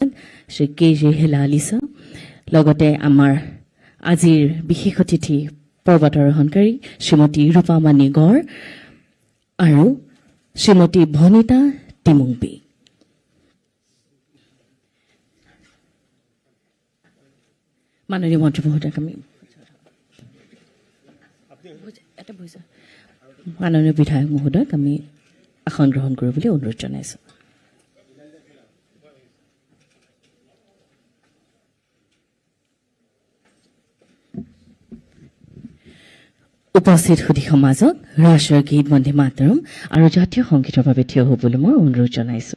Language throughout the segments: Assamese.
শ্ৰী কে.জে. হেলালিছা লগতে আমাৰ আজিৰ বিশেষ অতিথি পৰ্বতাৰোহণকাৰী শ্ৰীমতী ৰূপামণি গড় আৰু শ্ৰীমতী ভনিতা টিমুংবি। মাননীয় মন্ত্ৰী মহোদয়ক আমি মাননীয় বিধায়ক মহোদয়ক আমি আসন গ্ৰহণ কৰিবলৈ অনুৰোধ জনাইছো। উপস্থিত সুধী সমাজক ৰাষ্ট্ৰীয় গীত বন্দে মাতৰম আৰু জাতীয় সংগীতৰ বাবে থিয় হ'বলৈ মই অনুৰোধ জনাইছো।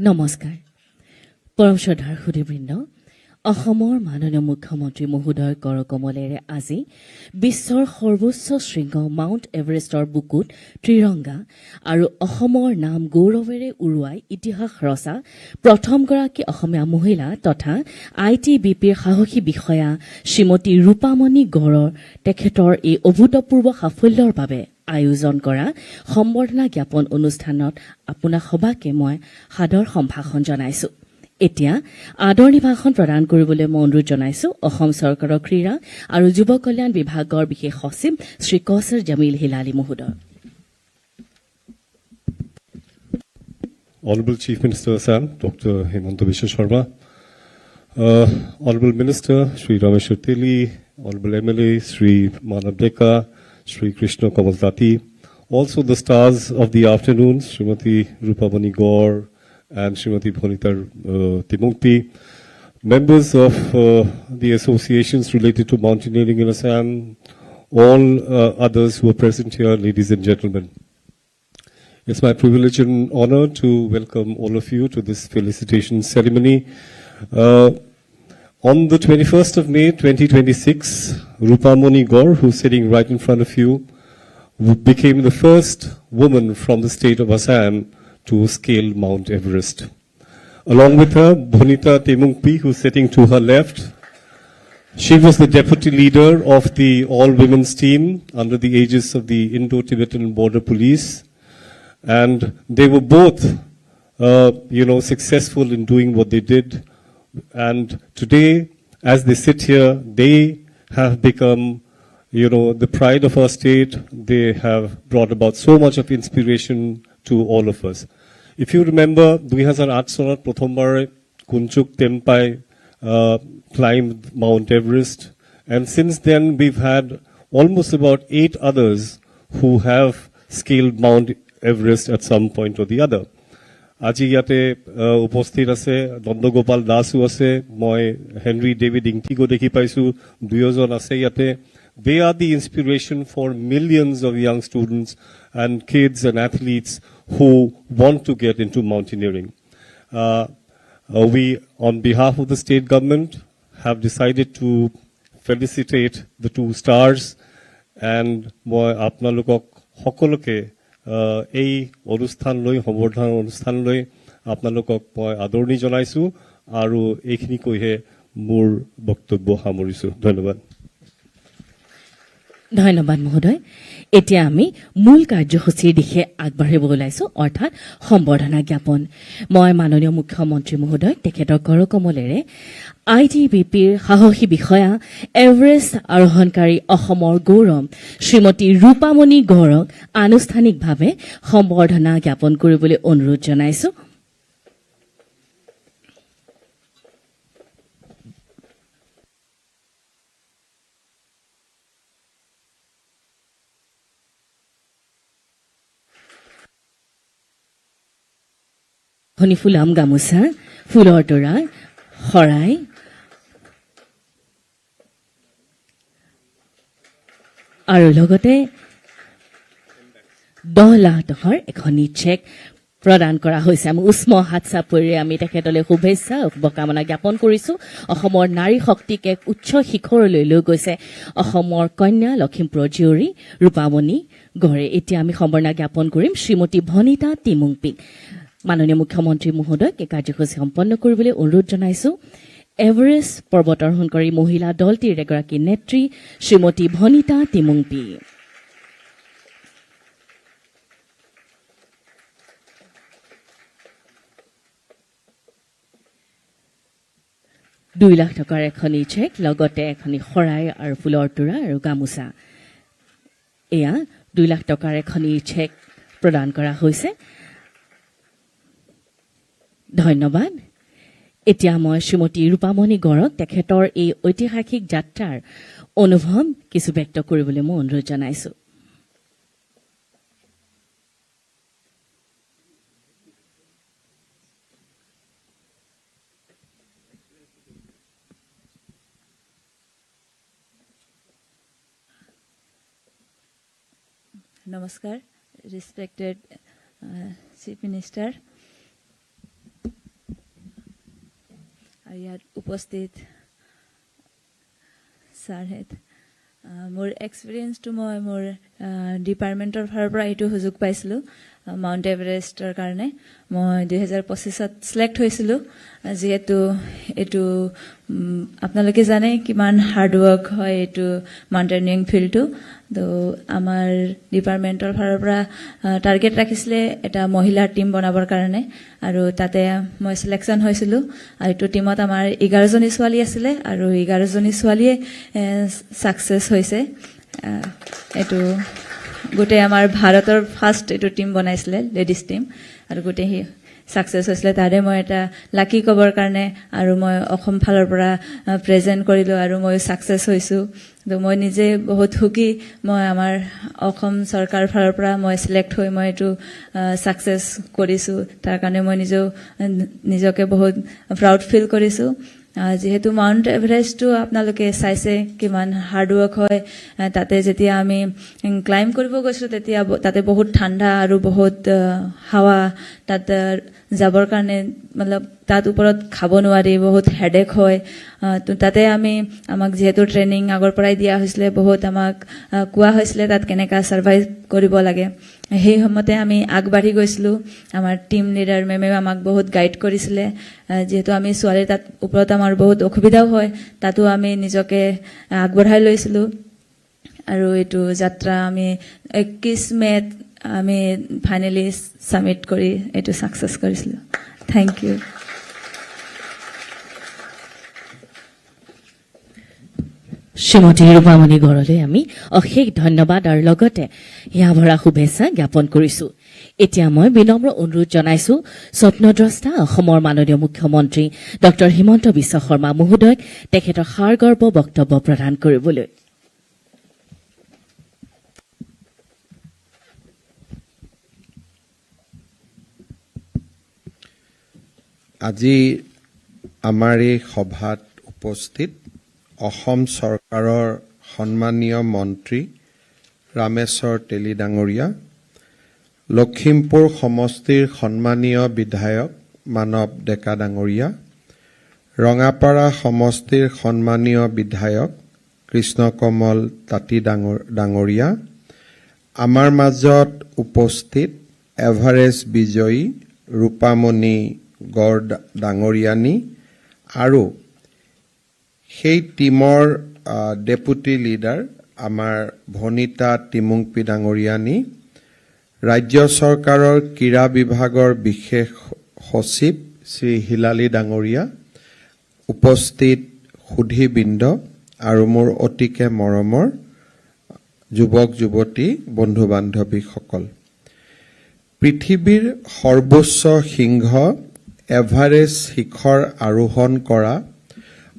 নমস্কাৰ পৰম শ্ৰদ্ধাৰ সুধীবৃন্দ অসমৰ মাননীয় মুখ্যমন্ত্ৰী মহোদয় কৰকমলেৰে আজি বিশ্বৰ সৰ্বোচ্চ শৃংগ মাউণ্ট এভাৰেষ্টৰ বুকুত ত্ৰিৰংগা আৰু অসমৰ নাম গৌৰৱেৰে উৰুৱাই ইতিহাস ৰচা প্ৰথমগৰাকী অসমীয়া মহিলা তথা ITBPৰ সাহসী বিষয়া শ্ৰীমতী ৰূপামণি গড়ৰ তেখেতৰ এই অভূতপূৰ্ব সাফল্যৰ বাবে আয়োজন কৰা সম্বৰ্ধনা জ্ঞাপন অনুষ্ঠানত আপোনাক সবাকে মই সাদৰ সম্ভাষণ জনাইছো। এতিয়া আদৰণি ভাষণ প্ৰদান কৰিবলৈ মই অনুৰোধ জনাইছো অসম চৰকাৰৰ ক্ৰীড়া আৰু যুৱ কল্যাণ বিভাগৰ বিশেষ সচিব শ্ৰী কৌছৰ জামিল হিলালী মহোদয়। Honorable Chief Minister Assam, Dr. Hemanta Biswa Sharma, Honorable Minister Sri Rameshwar Teli, Honorable MLA Sri Manav Deka, Sri Krishna Kamaltati, also the stars of the afternoon, Srimati Rupamani Gaur and Srimati Bhonita Timungpi, members of the associations related to mountaineering in Assam, all others who are present here, ladies and gentlemen. It's my privilege and honor to welcome all of you to this felicitation ceremony. On the 21st of May 2026, Rupamani Gaur, who's sitting right in front of you, became the first woman from the state of Assam to scale Mount Everest. Along with her, Bhonita Temungpi, who's sitting to her left, she was the deputy leader of the all-women's team under the aegis of the Indo-Tibetan Border Police. And they were both, successful in doing what they did. And today, as they sit here, they have become, the pride of our state. They have brought about so much of inspiration to all of us. If you remember, 2008 sonat prothombar Kunchuk Tempai climbed Mount Everest. And since then, we've had almost about 8 others who have scaled Mount Everest at some point or the other. আজি ইয়াতে উপস্থিত আছে দণ্ডগোপাল দাসো আছে মই হেনৰি ডেভিড ইংটিগো দেখি পাইছো দুয়োজন আছে ইয়াতে they are the inspiration for millions of young students and kids and athletes who want to get into mountaineering. We on behalf of the state government have decided to felicitate the 2 stars and মই আপোনালোকক সকলোকে এই অনুষ্ঠান লৈ সম্বৰ্ধনা অনুষ্ঠান লৈ আপোনালোকক মই আদৰণি জনাইছো আৰু এইখিনি কৈহে মোৰ বক্তব্য সামৰিছো ধন্যবাদ ধন্যবাদ মহোদয় এতিয়া আমি মূল কাৰ্যসূচীৰ দিশে আগবাঢ়িব ওলাইছো অৰ্থাৎ সম্বৰ্ধনা জ্ঞাপন মই মাননীয় মুখ্যমন্ত্ৰী মহোদয় তেখেতৰ কৰকমলেৰে ITBPৰ সাহসী বিষয়া এভাৰেষ্ট আৰোহণকাৰী অসমৰ গৌৰৱ শ্ৰীমতী ৰূপামণি গড়ক আনুষ্ঠানিকভাৱে সম্বৰ্ধনা জ্ঞাপন কৰিবলৈ অনুৰোধ জনাইছো ধনী ফুলাম গামোচা ফুলৰ তৰা শৰাই আৰু লগতে 10 লাখ টকাৰ এখনি চেক প্ৰদান কৰা হৈছে আমি উষ্ম হাত চাপৰি আমি তেখেতলৈ শুভেচ্ছা শুভকামনা জ্ঞাপন কৰিছো অসমৰ নাৰী শক্তিক এক উচ্চ শিখৰলৈ লৈ গৈছে অসমৰ কন্যা লখিমপুৰৰ জীয়ৰী ৰূপামণি গড়ে এতিয়া আমি সম্বৰ্ধনা জ্ঞাপন কৰিম শ্ৰীমতী ভনিতা তিমুংপিক মাননীয় মুখ্যমন্ত্ৰী মহোদয় এই কাৰ্যসূচী সম্পন্ন কৰিবলৈ অনুৰোধ জনাইছো এভাৰেষ্ট পৰ্বতাৰোহণকাৰী মহিলা দলটিৰ এগৰাকী নেত্ৰী শ্ৰীমতী ভনিতা তিমুংপি $2 লাখ টকাৰ এখনি চেক লগতে এখনি শৰাই আৰু ফুলৰ তোৰা আৰু গামোচা এয়া 2 লাখ টকাৰ এখনি চেক প্ৰদান কৰা হৈছে ধন্যবাদ এতিয়া মই শ্ৰীমতী ৰূপামণি গড়ক তেখেতৰ এই ঐতিহাসিক যাত্ৰাৰ অনুভৱ কিছু ব্যক্ত কৰিবলৈ মই অনুৰোধ জনাইছো Namaskar, respected Chief Minister. ইয়াত উপস্থিত ছাৰহেত মোৰ এক্সপিৰিয়েঞ্চটো মই মোৰ ডিপাৰ্টমেণ্টৰ ফালৰ পৰা এইটো সুযোগ পাইছিলোঁ মাউণ্ট এভাৰেষ্টৰ কাৰণে মই 2025ত ছিলেক্ট হৈছিলোঁ যিহেতু এইটো আপোনালোকে জানে কিমান হাৰ্ডৱৰ্ক হয় এইটো মাউণ্টেনিয়াৰিং ফিল্ডটো তো আমাৰ ডিপাৰ্টমেণ্টৰ ফালৰ পৰা টাৰ্গেট ৰাখিছিলে এটা মহিলাৰ টীম বনাবৰ কাৰণে আৰু তাতে মই ছিলেকশ্যন হৈছিলোঁ আৰু এইটো টীমত আমাৰ 11জনী ছোৱালী আছিলে আৰু 11জনী ছোৱালীয়ে ছাকচেছ হৈছে এইটো গোটেই আমাৰ ভাৰতৰ ফাৰ্ষ্ট এইটো টীম বনাইছিলে লেডিজ টীম আৰু গোটেই ছাকচেছ হৈছিলে তাৰে মই এটা লাকি ক'বৰ কাৰণে আৰু মই অসম ফালৰ পৰা প্ৰেজেণ্ট কৰিলোঁ আৰু মই ছাকচেছ হৈছোঁ তো মই নিজে বহুত সুখী মই আমাৰ অসম চৰকাৰৰ ফালৰ পৰা মই ছিলেক্ট হৈ মই এইটো ছাকচেছ কৰিছোঁ তাৰ কাৰণে মই নিজকে বহুত প্ৰাউড ফিল কৰিছোঁ যেহেতু মাউণ্ট এভাৰেষ্টটো আপোনালোকে চাইছে কিমান হাৰ্ডৱৰ্ক হয় তাতে যেতিয়া আমি ক্লাইম্ব কৰিব গৈছিলোঁ তেতিয়া তাতে বহুত ঠাণ্ডা আৰু বহুত হাৱা তাত যাবৰ কাৰণে মতলব তাত ওপৰত খাব নোৱাৰি বহুত হেডেক হয় তো তাতে আমাক যিহেতু ট্ৰেইনিং আগৰ পৰাই দিয়া হৈছিলে বহুত আমাক কোৱা হৈছিলে তাত কেনেকৈ ছাৰ্ভাইভ কৰিব লাগে সেই সময়তে আমি আগবাঢ়ি গৈছিলোঁ আমাৰ টীম লিডাৰ মেমেও আমাক বহুত গাইড কৰিছিলে যেহেতু আমি ছোৱালী তাত ওপৰত আমাৰ বহুত অসুবিধাও হয় তাতো আমি নিজকে আগবঢ়াই লৈছিলোঁ আৰু এইটো যাত্ৰা আমি 21 মে'ত আমি ফাইনেলি ছাবমিট কৰি এইটো ছাকচেছ কৰিছিলোঁ থেংক ইউ শ্ৰীমতী ৰূপামণি গড়লৈ আমি অশেষ ধন্যবাদ আৰু লগতে হিয়া ভৰা শুভেচ্ছা জ্ঞাপন কৰিছোঁ এতিয়া মই বিনম্ৰ অনুৰোধ জনাইছো স্বপ্নদ্ৰষ্টা অসমৰ মাননীয় মুখ্যমন্ত্ৰী ডক্টৰ হিমন্ত বিশ্ব শৰ্মা মহোদয়ক তেখেতৰ সাৰগৰ্ভ বক্তব্য প্ৰদান কৰিবলৈ আজি আমাৰ এই সভাত উপস্থিত অসম চৰকাৰৰ সন্মানীয় মন্ত্ৰী ৰামেশ্বৰ তেলী ডাঙৰীয়া লখিমপুৰ সমষ্টিৰ সন্মানীয় বিধায়ক মানৱ ডেকা ডাঙৰীয়া ৰঙাপাৰা সমষ্টিৰ সন্মানীয় বিধায়ক কৃষ্ণকমল তাঁতী ডাঙৰীয়া আমাৰ মাজত উপস্থিত এভাৰেষ্ট বিজয়ী ৰূপামণি গড় ডাঙৰীয়ানী আৰু সেই টিমৰ ডেপুটি লিডাৰ আমাৰ ভনিতা টিমুংপি ডাঙৰীয়ানী ৰাজ্য চৰকাৰৰ ক্ৰীড়া বিভাগৰ বিশেষ সচিব শ্ৰী হিলালী ডাঙৰীয়া উপস্থিত সুধীবৃন্দ আৰু মোৰ অতিকে মৰমৰ যুৱক যুৱতী বন্ধু বান্ধৱীসকল পৃথিৱীৰ সৰ্বোচ্চ শৃংগ এভাৰেষ্ট শিখৰ আৰোহণ কৰা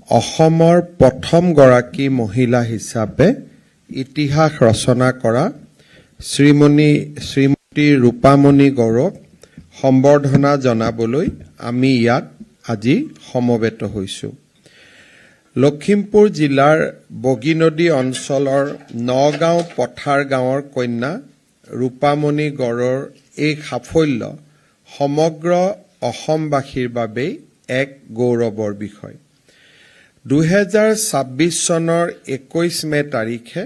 অসমৰ প্ৰথমগৰাকী মহিলা হিচাপে ইতিহাস ৰচনা কৰা শ্ৰীমতী ৰূপামণি গড়ক সম্বৰ্ধনা জনাবলৈ আমি ইয়াত আজি সমবেত হৈছোঁ লখিমপুৰ জিলাৰ বগীনদী অঞ্চলৰ নগাঁও পথাৰ গাঁৱৰ কন্যা ৰূপামণি গড়ৰ এই সাফল্য সমগ্ৰ অসমবাসীৰ বাবে এক গৌৰৱৰ বিষয় 2026 চনৰ 21 মে তাৰিখে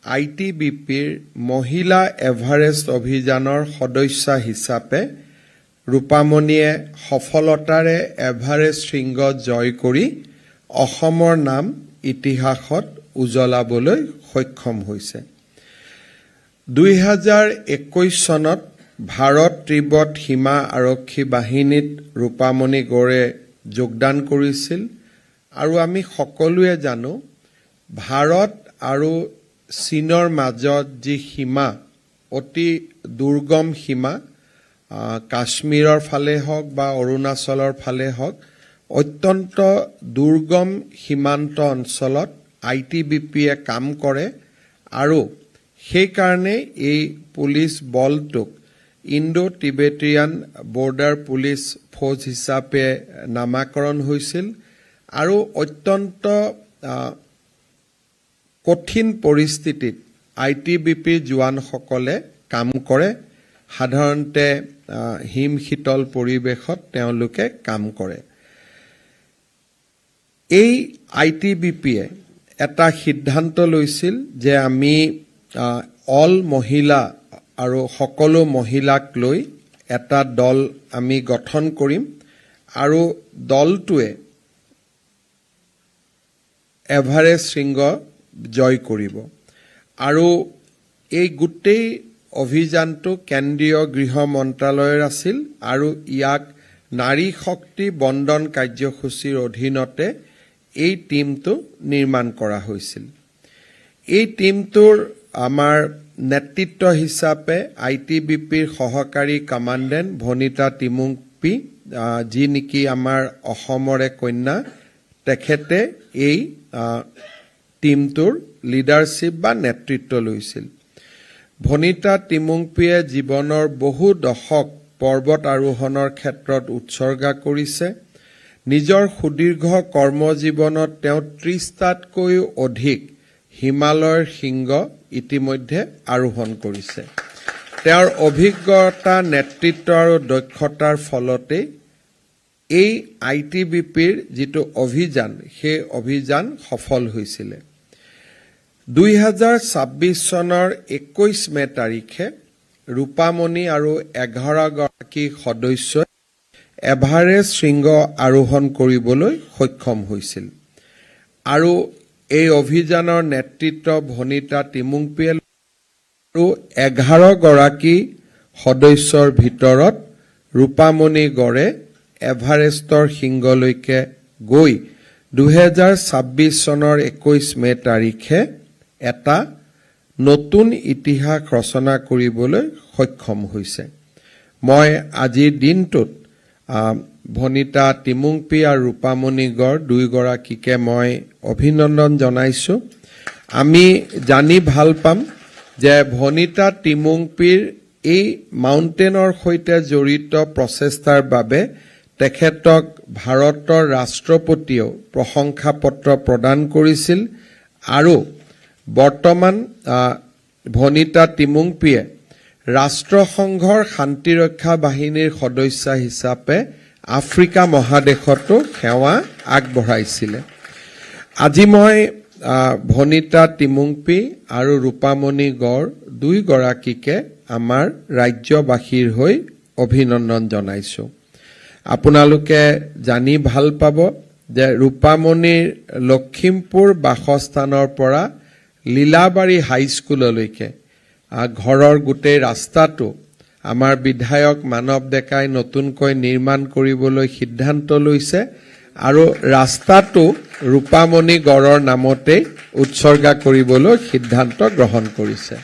ITBPৰ মহিলা এভাৰেষ্ট অভিযানৰ সদস্যা হিচাপে ৰূপামণিয়ে সফলতাৰে এভাৰেষ্ট শৃংগ জয় কৰি অসমৰ নাম ইতিহাসত উজ্বলাবলৈ সক্ষম হৈছে 2021 চনত ভাৰত তিব্বত সীমা আৰক্ষী বাহিনীত ৰূপামণি গড়ে যোগদান কৰিছিল আৰু আমি সকলোৱে জানো ভাৰত আৰু চীনৰ মাজত যি সীমা অতি দুৰ্গম সীমা কাশ্মীৰৰ ফালে হওক বা অৰুণাচলৰ ফালে হওক অত্যন্ত দুৰ্গম সীমান্ত অঞ্চলত ITBPয়ে কাম কৰে আৰু সেইকাৰণে এই পুলিচ বলটোক Indo Tibetan border police force হিচাপে নামাকৰণ হৈছিল আৰু অত্যন্ত কঠিন পৰিস্থিতিত ITBPৰ জোৱানসকলে কাম কৰে সাধাৰণতে হিম শীতল পৰিৱেশত তেওঁলোকে কাম কৰে এই ITBPয়ে এটা সিদ্ধান্ত লৈছিল যে আমি অল মহিলা আৰু সকলো মহিলাক লৈ এটা দল আমি গঠন কৰিম আৰু দলটোৱে এভাৰেষ্ট শৃংগ জয় কৰিব আৰু এই গোটেই অভিযানটো কেন্দ্ৰীয় গৃহ মন্ত্ৰালয়ৰ আছিল আৰু ইয়াক নাৰী শক্তি বন্দন কাৰ্যসূচীৰ অধীনতে এই টিমটো নিৰ্মাণ কৰা হৈছিল এই টিমটোৰ আমাৰ নেতৃত্ব হিচাপে ITBPৰ সহকাৰী কমাণ্ডেণ্ট ভনিতা টিমুংপি যি নেকি আমাৰ অসমৰে কন্যা তেখেতে এই টিমটোৰ লিডাৰশ্বিপ বা নেতৃত্ব লৈছিল ভনিতা টিমুংপিয়ে জীৱনৰ বহু দশক পৰ্বত আৰোহণৰ ক্ষেত্ৰত উৎসৰ্গা কৰিছে নিজৰ সুদীৰ্ঘ কৰ্মজীৱনত তেওঁ 30টাতকৈও অধিক হিমালয়ৰ শৃংগ ইতিমধ্যে আৰোহণ কৰিছে তেওঁৰ অভিজ্ঞতা নেতৃত্ব আৰু দক্ষতাৰ ফলতে এই ITBPৰ যিটো অভিযান সেই অভিযান সফল হৈছিল 2026 চনৰ 21 মে তাৰিখে ৰূপামণি আৰু 11 গৰাকী সদস্যই এভাৰেষ্ট শৃংগ আৰোহণ কৰিবলৈ সক্ষম হৈছিল আৰু এই অভিযানৰ নেতৃত্ব ভনিতা টিমুংপিয়ে আৰু 11 গৰাকী সদস্যৰ ভিতৰত ৰূপামণি গড়ে এভাৰেষ্টৰ শৃংগলৈকে গৈ 2026 চনৰ 21 মে তাৰিখে এটা নতুন ইতিহাস ৰচনা কৰিবলৈ সক্ষম হৈছে মই আজিৰ দিনটোত ভনিতা টিমুংপি আৰু ৰূপামণি গড় দুইগৰাকীকে মই অভিনন্দন জনাইছো আমি জানি ভাল পাম যে ভনিতা টিমুংপিৰ এই মাউণ্টেনৰ সৈতে জড়িত প্ৰচেষ্টাৰ বাবে তেখেতক ভাৰতৰ ৰাষ্ট্ৰপতিয়েও প্ৰশংসা পত্ৰ প্ৰদান কৰিছিল আৰু বৰ্তমান ভনিতা টিমুংপিয়ে ৰাষ্ট্ৰসংঘৰ শান্তিৰক্ষা বাহিনীৰ সদস্য হিচাপে আফ্ৰিকা মহাদেশতো সেৱা আগবঢ়াইছিল আজি মই ভনিতা টিমুংপি আৰু ৰূপামণি গড় দুইগৰাকীকে আমাৰ ৰাজ্যবাসীৰ হৈ অভিনন্দন জনাইছো আপোনালোকে জানি ভাল পাব যে ৰূপামণিৰ লখিমপুৰ বাসস্থানৰ পৰা লীলাবাৰী হাইস্কুললৈকে ঘৰৰ গোটেই ৰাস্তাটো আমাৰ বিধায়ক মানৱ ডেকাই নতুনকৈ নিৰ্মাণ কৰিবলৈ সিদ্ধান্ত লৈছে আৰু ৰাস্তাটো ৰূপামণি গড়ৰ নামতে উৎসৰ্গা কৰিবলৈ সিদ্ধান্ত গ্ৰহণ কৰিছে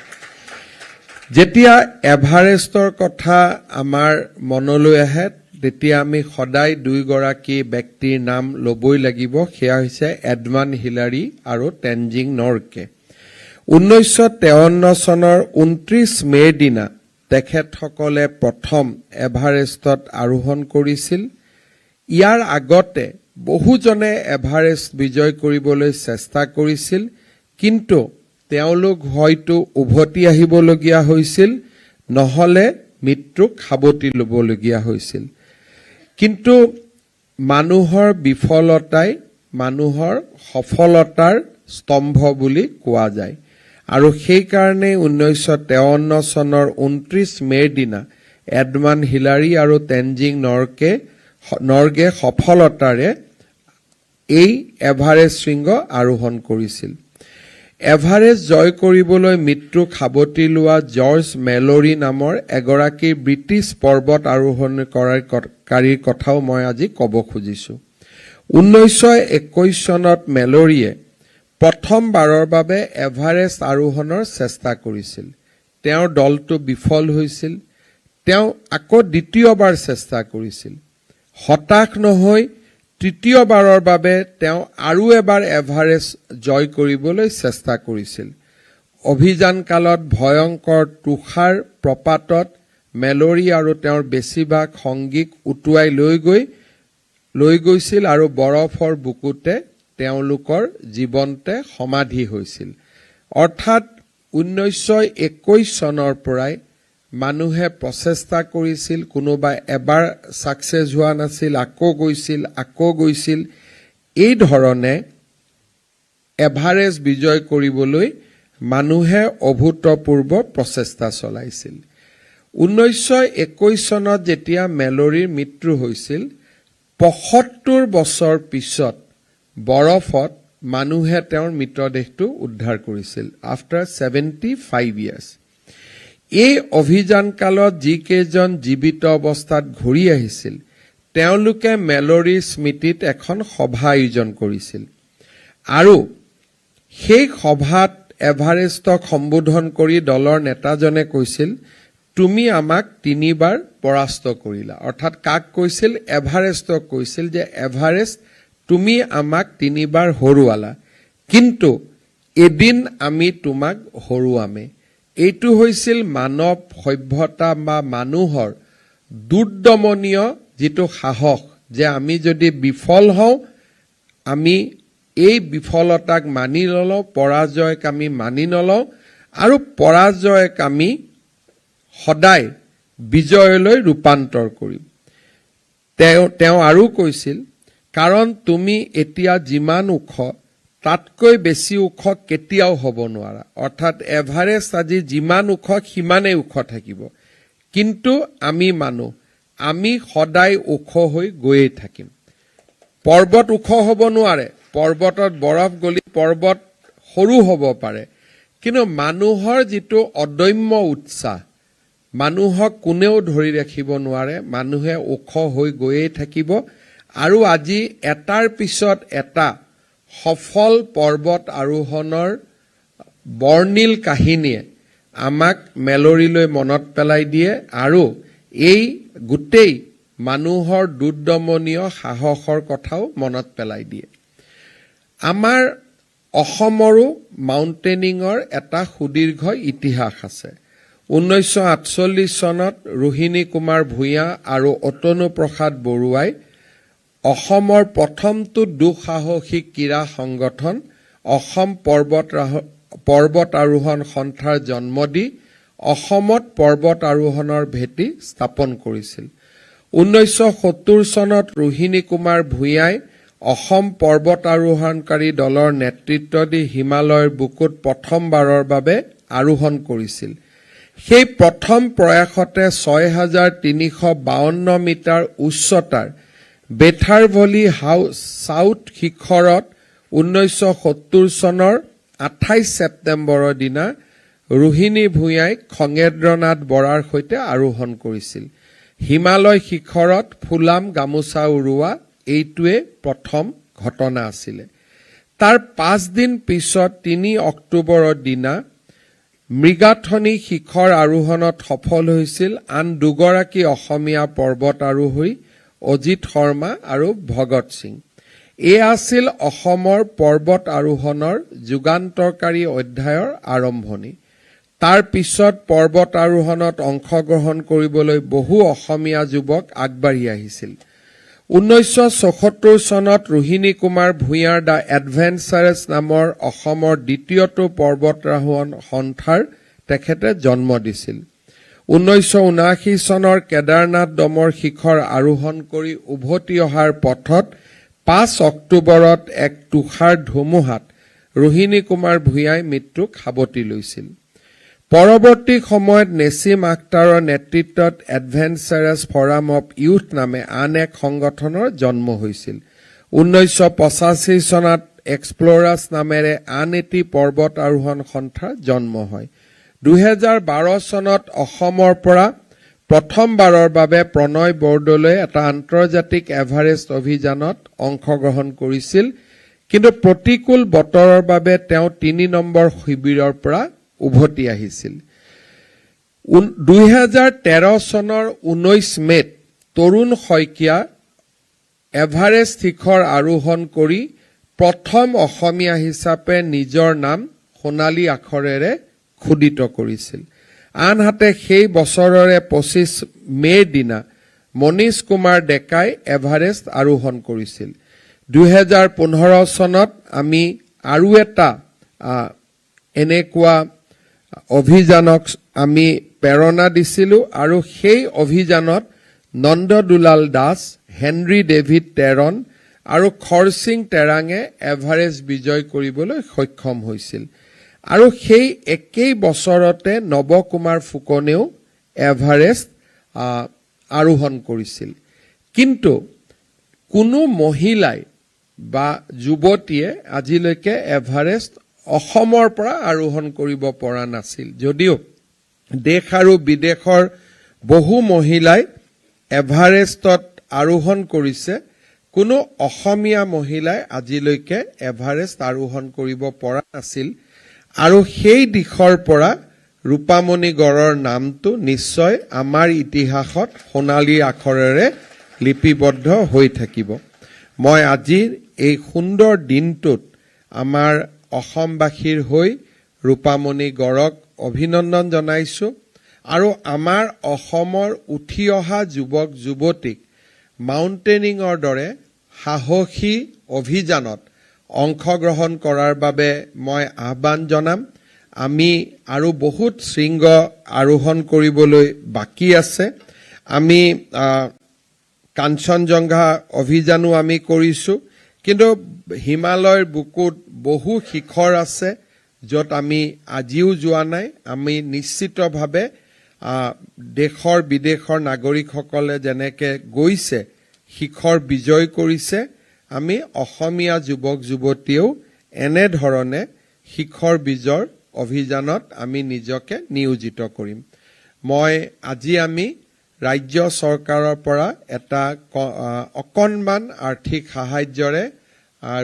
যেতিয়া এভাৰেষ্টৰ কথা আমাৰ মনলৈ আহে তেতিয়া আমি সদায় দুইগৰাকী ব্যক্তিৰ নাম ল'বই লাগিব সেয়া হৈছে এডমাণ্ড হিলাৰী আৰু টেনজিং নৰকে 1953 চনৰ 29 মেৰ দিনা তেখেতসকলে প্ৰথম এভাৰেষ্টত আৰোহণ কৰিছিল ইয়াৰ আগতে বহুজনে এভাৰেষ্ট বিজয় কৰিবলৈ চেষ্টা কৰিছিল কিন্তু তেওঁলোক হয়তো উভতি আহিবলগীয়া হৈছিল নহলে মৃত্যুক সাৱটি ল'বলগীয়া হৈছিল কিন্তু মানুহৰ বিফলতাই মানুহৰ সফলতাৰ স্তম্ভ বুলি কোৱা যায় আৰু সেই কাৰণে 1953 চনৰ 29 মেৰ দিনা এডমাণ্ড হিলাৰী আৰু টেনজিং নৰগে সফলতাৰে এই এভাৰেষ্ট শৃংগ আৰোহণ কৰিছিল এভাৰেষ্ট জয় কৰিবলৈ মৃত্যুক সাৱটি লোৱা জৰ্জ মেলৰী নামৰ এগৰাকী ব্ৰিটিছ পৰ্বত আৰোহণকাৰীৰ কথাও মই আজি ক'ব খুজিছো 1921 চনত মেলৰীয়ে প্ৰথমবাৰৰ বাবে এভাৰেষ্ট আৰোহণৰ চেষ্টা কৰিছিল তেওঁৰ দলটো বিফল হৈছিল তেওঁ আকৌ দ্বিতীয়বাৰ চেষ্টা কৰিছিল হতাশ নহৈ তৃতীয়বাৰৰ বাবে তেওঁ আৰু এবাৰ এভাৰেষ্ট জয় কৰিবলৈ চেষ্টা কৰিছিল অভিযান কালত ভয়ংকৰ তুষাৰ প্ৰপাতত মেলৰী আৰু তেওঁৰ বেছিভাগ সংগীক উটুৱাই লৈ গৈছিল আৰু বৰফৰ বুকুতে তেওঁলোকৰ জীৱন্তে সমাধি হৈছিল অৰ্থাৎ 1921 চনৰ পৰাই মানুহে প্ৰচেষ্টা কৰিছিল কোনোবা এবাৰ সাকসেস হোৱা নাছিল আকৌ গৈছিল এই ধৰণে এভাৰেষ্ট বিজয় কৰিবলৈ মানুহে অভূতপূৰ্ব প্ৰচেষ্টা চলাইছিল 1921 চনত যেতিয়া মেলৰীৰ মৃত্যু হৈছিল ৭৫ বছৰ পিছত বৰফত মানুহে তেওঁৰ মৃতদেহটো উদ্ধাৰ কৰিছিল আফটাৰ 75 ইয়াৰ্ছ এই অভিযান কালত যিকেইজন জীৱিত অৱস্থাত ঘূৰি আহিছিল তেওঁলোকে মেলৰীৰ স্মৃতিত এখন সভা আয়োজন কৰিছিল আৰু সেই সভাত এভাৰেষ্টক সম্বোধন কৰি দলৰ নেতাজনে কৈছিল তুমি আমাক 3 বাৰ পৰাস্ত কৰিলা অৰ্থাৎ কাক কৈছিল এভাৰেষ্টক কৈছিল যে এভাৰেষ্ট তুমি আমাক 3 বাৰ হৰুৱালা কিন্তু এদিন আমি তোমাক হৰুৱামে এইটো হৈছিল মানৱ সভ্যতা বা মানুহৰ দুৰ্দমনীয় যিটো সাহস যে আমি যদি বিফল হওঁ আমি এই বিফলতাক মানি নলওঁ পৰাজয়ক আমি মানি নলওঁ আৰু পৰাজয়ক আমি সদায় বিজয়লৈ ৰূপান্তৰ কৰিম তেওঁ আৰু কৈছিল কাৰণ তুমি এতিয়া যিমান ওখ তাতকৈ বেছি ওখ কেতিয়াও হ'ব নোৱাৰা অৰ্থাৎ এভাৰেষ্ট আজি যিমান ওখ সিমানেই ওখ থাকিব কিন্তু আমি মানুহ আমি সদায় ওখ হৈ গৈয়ে থাকিম পৰ্বত ওখ হ'ব নোৱাৰে পৰ্বতত বৰফ গলি পৰ্বত সৰু হ'ব পাৰে কিন্তু মানুহৰ যিটো অদম্য উৎসাহ মানুহক কোনেও ধৰি ৰাখিব নোৱাৰে মানুহে ওখ হৈ গৈয়ে থাকিব আৰু আজি এটাৰ পিছত এটা সফল পৰ্বত আৰোহণৰ বৰ্ণিল কাহিনীয়ে আমাক মেলৰীলৈ মনত পেলাই দিয়ে আৰু এই গোটেই মানুহৰ দুৰ্দমনীয় সাহসৰ কথাও মনত পেলাই দিয়ে আমাৰ অসমৰো মাউণ্টেনিঙৰ এটা সুদীৰ্ঘ ইতিহাস আছে 1948 চনত ৰোহিণী কুমাৰ ভূঞা আৰু অতনু প্ৰসাদ বৰুৱাই অসমৰ প্ৰথমটো দুঃসাহসিক ক্ৰীড়া সংগঠন অসম পৰ্বত আৰোহণ সন্থাৰ জন্ম দি অসমত পৰ্বত আৰোহণৰ ভেটি স্থাপন কৰিছিল 1970 চনত ৰোহিণী কুমাৰ ভূঞাই অসম পৰ্বত আৰোহণকাৰী দলৰ নেতৃত্ব দি হিমালয়ৰ বুকুত প্ৰথমবাৰৰ বাবে আৰোহণ কৰিছিল সেই প্ৰথম প্ৰয়াসতে 6352 মিটাৰ উচ্চতাৰ বেথাৰভলি সাউথ শিখৰত 1970 চনৰ 28 ছেপ্টেম্বৰৰ দিনা ৰোহিণী ভূঞাই খঙেন্দ্ৰনাথ বৰাৰ সৈতে আৰোহণ কৰিছিল হিমালয় শিখৰত ফুলাম গামোচা উৰুৱা এইটোৱে প্ৰথম ঘটনা আছিল তাৰ 5 দিন পিছত 3 অক্টোবৰৰ দিনা মৃগাথনি শিখৰ আৰোহণত সফল হৈছিল আন দুগৰাকী অসমীয়া পৰ্বত আৰোহী অজিত শৰ্মা আৰু ভগত সিং এই আছিল অসমৰ পৰ্বত আৰোহণৰ যুগান্তকাৰী অধ্যায়ৰ আৰম্ভণি তাৰ পিছত পৰ্বত আৰোহণত অংশগ্ৰহণ কৰিবলৈ বহু অসমীয়া যুৱক আগবাঢ়ি আহিছিল 1974 চনত ৰোহিণী কুমাৰ ভূঞাৰ দা এডভেঞ্চাৰাছ নামৰ অসমৰ দ্বিতীয়টো পৰ্বত আৰোহণ সন্থাৰ তেখেতে জন্ম দিছিল 1979 চনৰ কেদাৰনাথ দমৰ শিখৰ আৰোহণ কৰি উভতি অহাৰ পথত 5 অক্টোবৰত এক তুষাৰ ধুমুহাত ৰোহিণী কুমাৰ ভূঞাই মৃত্যুক সাৱটি লৈছিল পৰৱৰ্তী সময়ত নেছিম আখতাৰৰ নেতৃত্বত এডভেঞ্চাৰাছ ফৰাম অফ ইউথ নামে আন এক সংগঠনৰ জন্ম হৈছিল 1985 চনত এক্সপ্লৰাছ নামেৰে আন এটি পৰ্বত আৰোহণ সন্থাৰ জন্ম হয় 2012 চনত অসমৰ পৰা প্ৰথমবাৰৰ বাবে প্ৰণয় বৰদলৈ এটা আন্তৰ্জাতিক এভাৰেষ্ট অভিযানত অংশগ্ৰহণ কৰিছিল কিন্তু প্ৰতিকূল বতৰৰ বাবে তেওঁ 3 নম্বৰ শিবিৰৰ পৰা উভতি আহিছিল 2013 চনৰ 19 মেত তৰুণ শইকীয়া এভাৰেষ্ট শিখৰ আৰোহণ কৰি প্ৰথম অসমীয়া হিচাপে নিজৰ নাম সোণালী আখৰেৰে খোদিত কৰিছিল আনহাতে সেই বছৰৰে 25 মেৰ দিনা মনীষ কুমাৰ ডেকাই এভাৰেষ্ট আৰোহণ কৰিছিল 2015 চনত আমি আৰু এটা এনেকুৱা অভিযানক আমি প্ৰেৰণা দিছিলোঁ আৰু সেই অভিযানত নন্দ দুলাল দাস হেনৰি ডেভিড টেৰন আৰু খৰচিং তেৰাঙে এভাৰেষ্ট বিজয় কৰিবলৈ সক্ষম হৈছিল আৰু সেই একেই বছৰতে নৱকুমাৰ ফুকনেও এভাৰেষ্ট আৰোহণ কৰিছিল কিন্তু কোনো মহিলাই বা যুৱতীয়ে আজিলৈকে এভাৰেষ্ট অসমৰ পৰা আৰোহণ কৰিব পৰা নাছিল যদিও দেশ আৰু বিদেশৰ বহু মহিলাই এভাৰেষ্টত আৰোহণ কৰিছে কোনো অসমীয়া মহিলাই আজিলৈকে এভাৰেষ্ট আৰোহণ কৰিব পৰা নাছিল আৰু সেই দিশৰ পৰা ৰূপামণি গড়ৰ নামটো নিশ্চয় আমাৰ ইতিহাসত সোণালী আখৰেৰে লিপিবদ্ধ হৈ থাকিব মই আজিৰ এই সুন্দৰ দিনটোত আমাৰ অসমবাসীৰ হৈ ৰূপামণি গড়ক অভিনন্দন জনাইছো আৰু আমাৰ অসমৰ উঠি অহা যুৱক যুৱতীক মাউণ্টেনিঙৰ দৰে সাহসী অভিযানত অংশগ্ৰহণ কৰাৰ বাবে মই আহ্বান জনাম আমি আৰু বহুত শৃংগ আৰোহণ কৰিবলৈ বাকী আছে আমি কাঞ্চনজংঘা অভিযানো আমি কৰিছো কিন্তু হিমালয়ৰ বুকুত বহু শিখৰ আছে য'ত আমি আজিও যোৱা নাই আমি নিশ্চিতভাৱে দেশৰ বিদেশৰ নাগৰিকসকলে যেনেকৈ গৈছে শিখৰ বিজয় কৰিছে আমি অসমীয়া যুৱক যুৱতীয়েও এনেধৰণে শিখৰ বিজয়ৰ অভিযানত আমি নিজকে নিয়োজিত কৰিম মই আজি আমি ৰাজ্য চৰকাৰৰ পৰা এটা অকণমান আৰ্থিক সাহায্যৰে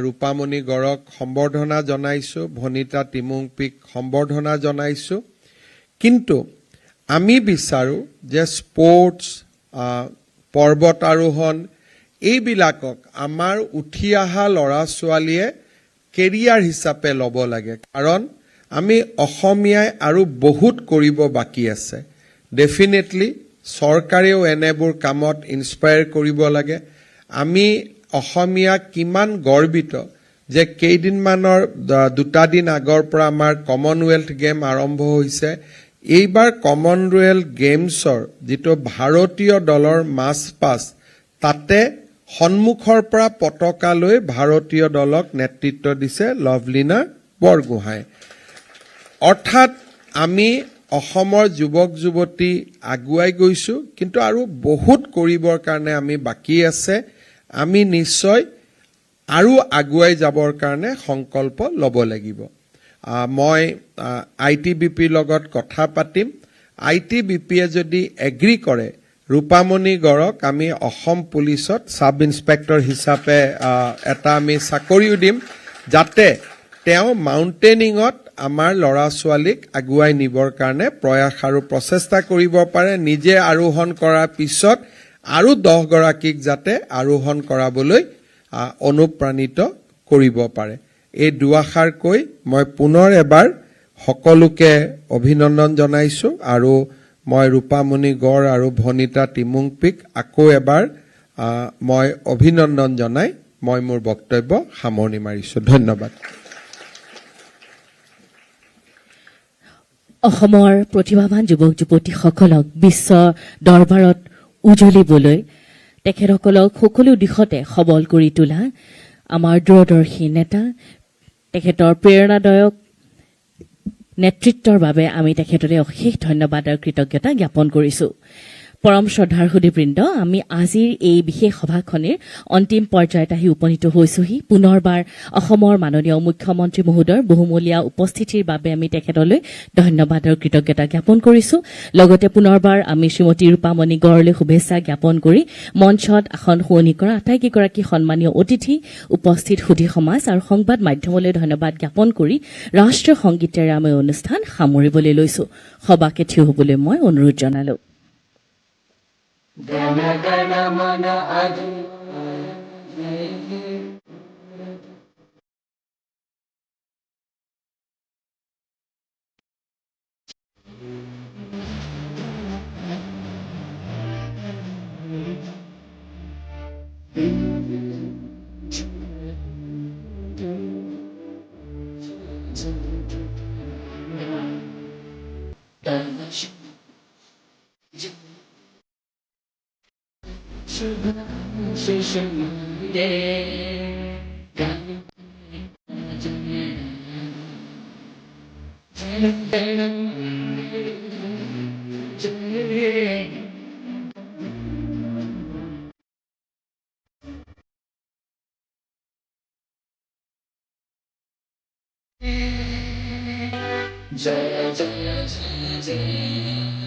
ৰূপামণি গড়ক সম্বৰ্ধনা জনাইছো ভনিতা টিমুংপিক সম্বৰ্ধনা জনাইছো কিন্তু আমি বিচাৰো যে স্পৰ্টছ পৰ্বত আৰোহণ এইবিলাকক আমাৰ উঠি অহা ল'ৰা ছোৱালীয়ে কেৰিয়াৰ হিচাপে ল'ব লাগে কাৰণ আমি অসমীয়াই আৰু বহুত কৰিব বাকী আছে ডেফিনেটলি চৰকাৰেও এনেবোৰ কামত ইনস্পায়াৰ কৰিব লাগে আমি অসমীয়া কিমান গৰ্বিত যে কেইদিনমানৰ দুটা দিন আগৰ পৰা আমাৰ কমনৱেলথ গেম আৰম্ভ হৈছে এইবাৰ কমনৱেলথ গেমছৰ যিটো ভাৰতীয় দলৰ মাছ পাছ তাতে সন্মুখৰ পৰা পতাকা লৈ ভাৰতীয় দলক নেতৃত্ব দিছে লভলীনা বৰগোহাঁই অৰ্থাৎ আমি অসমৰ যুৱক যুৱতী আগুৱাই গৈছো কিন্তু আৰু বহুত কৰিবৰ কাৰণে আমি বাকী আছে আমি নিশ্চয় আৰু আগুৱাই যাবৰ কাৰণে সংকল্প ল'ব লাগিব মই আইটিবিপিৰ লগত কথা পাতিম আইটিবিপিয়ে যদি এগ্ৰি কৰে ৰূপামণি গড়ক আমি অসম পুলিচত সাব ইন্সপেক্টৰ হিচাপে এটা আমি চাকৰিও দিম যাতে তেওঁ মাউণ্টেনিঙত আমাৰ ল'ৰা ছোৱালীক আগুৱাই নিবৰ কাৰণে প্ৰয়াস আৰু প্ৰচেষ্টা কৰিব পাৰে নিজে আৰোহণ কৰাৰ পিছত আৰু 10 গৰাকীক যাতে আৰোহণ কৰাবলৈ অনুপ্ৰাণিত কৰিব পাৰে এই দুআষাৰ কৈ মই পুনৰ এবাৰ সকলোকে অভিনন্দন জনাইছো আৰু মই ৰূপামণি গড় আৰু ভনিতা টিমুংপিক আকৌ এবাৰ মই অভিনন্দন জনাই মই মোৰ বক্তব্য সামৰণি মাৰিছো ধন্যবাদ অসমৰ প্ৰতিভাৱান যুৱক যুৱতীসকলক বিশ্ব দৰবাৰত উজ্বলিবলৈ তেখেতসকলক সকলো দিশতে সবল কৰি তোলা আমাৰ দূৰদৰ্শী নেতা তেখেতৰ প্ৰেৰণাদায়ক নেতৃত্বৰ বাবে আমি তেখেতলৈ অশেষ ধন্যবাদ আৰু কৃতজ্ঞতা জ্ঞাপন কৰিছো পৰম শ্ৰদ্ধাৰ সুধীবৃন্দ আমি আজিৰ এই বিশেষ সভাখনিৰ অন্তিম পৰ্যায়ত আহি উপনীত হৈছোহি পুনৰবাৰ অসমৰ মাননীয় মুখ্যমন্ত্ৰী মহোদয়ৰ বহুমূলীয়া উপস্থিতিৰ বাবে আমি তেখেতলৈ ধন্যবাদ আৰু কৃতজ্ঞতা জ্ঞাপন কৰিছো লগতে পুনৰবাৰ আমি শ্ৰীমতী ৰূপামণি গড়লৈ শুভেচ্ছা জ্ঞাপন কৰি মঞ্চত আসন শুৱনি কৰা আটাইকেইগৰাকী সন্মানীয় অতিথি উপস্থিত সুধী সমাজ আৰু সংবাদ মাধ্যমলৈ ধন্যবাদ জ্ঞাপন কৰি ৰাষ্ট্ৰীয় সংগীতেৰে আমি অনুষ্ঠান সামৰিবলৈ লৈছো সবাকে থিয় হ'বলৈ মই অনুৰোধ জনালো गण गण मन अधि Shiva, Shiva, Jaya Jaya Jaya Jaya